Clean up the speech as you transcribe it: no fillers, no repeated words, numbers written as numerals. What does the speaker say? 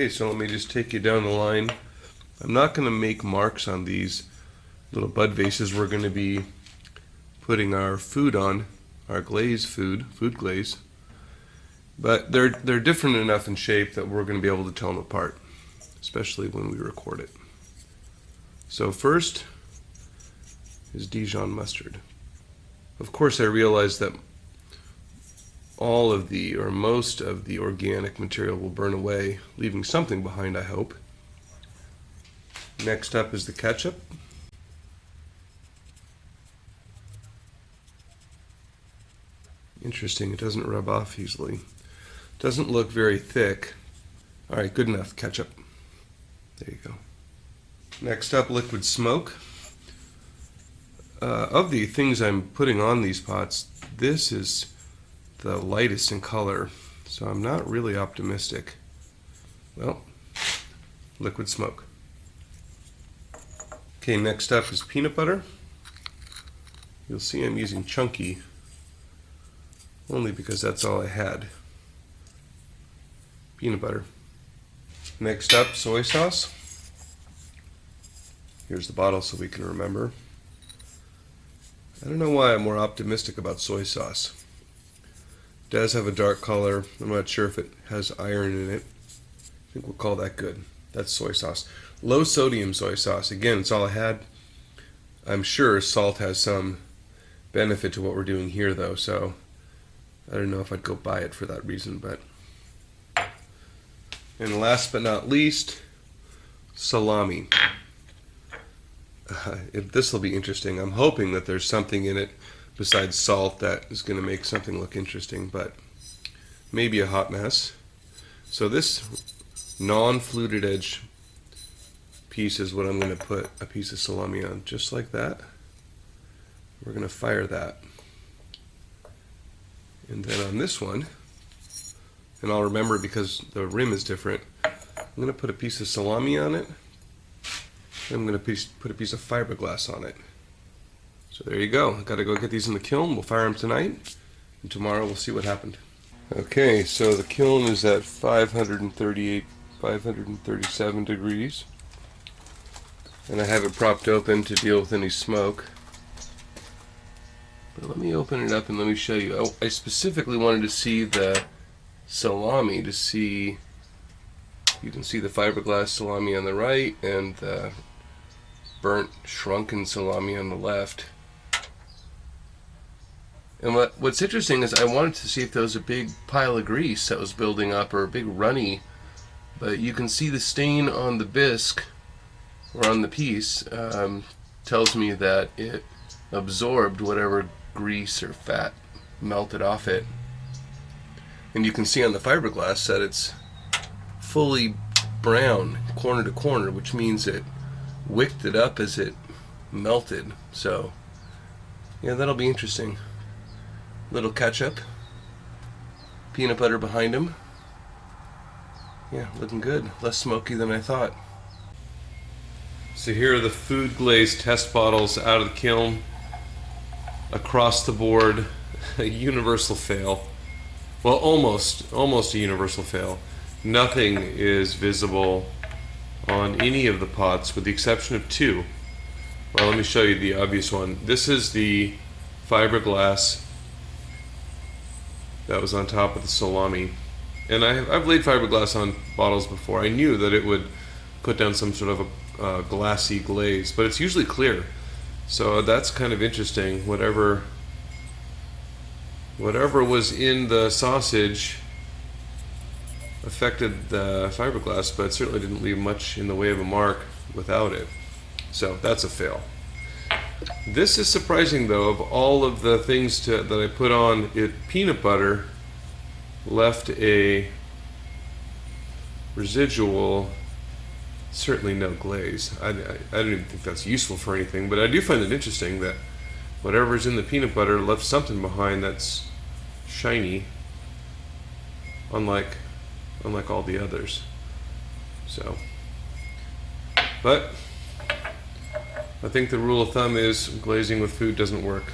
Okay, so let me just take you down the line. I'm not going to make marks on these little bud vases. We're going to be putting our food on, our glaze food glaze. But they're different enough in shape that we're going to be able to tell them apart, especially when we record it. So first is Dijon mustard. Of course, I realize that all of the, or most of the organic material will burn away, leaving something behind, I hope. Next up is the ketchup. Interesting, it doesn't rub off easily. Doesn't look very thick. Alright, good enough, ketchup. There you go. Next up, liquid smoke. Of the things I'm putting on these pots, this is the lightest in color, so I'm not really optimistic. Well, liquid smoke. Okay, next up is peanut butter. You'll see I'm using chunky, only because that's all I had. Peanut butter. Next up, soy sauce. Here's the bottle so we can remember. I don't know why I'm more optimistic about soy sauce. It does have a dark color. I'm not sure if it has iron in it. I think we'll call that good. That's soy sauce. Low sodium soy sauce. Again, it's all I had. I'm sure salt has some benefit to what we're doing here though, so I don't know if I'd go buy it for that reason, but. And last but not least, salami. This will be interesting. I'm hoping that there's something in it besides salt that is going to make something look interesting, but maybe a hot mess. So this non-fluted edge piece is what I'm going to put a piece of salami on, just like that. We're going to fire that. And then on this one, and I'll remember because the rim is different, I'm going to put a piece of salami on it. I'm going to put a piece of fiberglass on it. So there you go. I've got to go get these in the kiln. We'll fire them tonight, and tomorrow we'll see what happened. Okay, so the kiln is at 538, 537 degrees. And I have it propped open to deal with any smoke. But let me open it up and let me show you. I specifically wanted to see the salami, to see, you can see the fiberglass salami on the right and the burnt shrunken salami on the left. And what's interesting is I wanted to see if there was a big pile of grease that was building up or a big runny, but you can see the stain on the bisque or on the piece tells me that it absorbed whatever grease or fat melted off it. And you can see on the fiberglass that it's fully brown corner to corner, which means it wicked it up as it melted. So yeah, that'll be interesting. Little ketchup, peanut butter behind him. Yeah, looking good. Less smoky than I thought. So here are the food glaze test bottles out of the kiln. Across the board, a universal fail. Well, almost a universal fail. Nothing is visible on any of the pots with the exception of two. Well, let me show you the obvious one. This is the fiberglass that was on top of the salami. And I've laid fiberglass on bottles before. I knew that it would put down some sort of a glassy glaze, but it's usually clear. So that's kind of interesting. Whatever was in the sausage affected the fiberglass, but certainly didn't leave much in the way of a mark without it. So that's a fail. This is surprising though. Of all of the things that I put on it, peanut butter left a residual, certainly no glaze. I don't even think that's useful for anything, but I do find it interesting that whatever's in the peanut butter left something behind that's shiny, unlike all the others. So, but I think the rule of thumb is glazing with food doesn't work.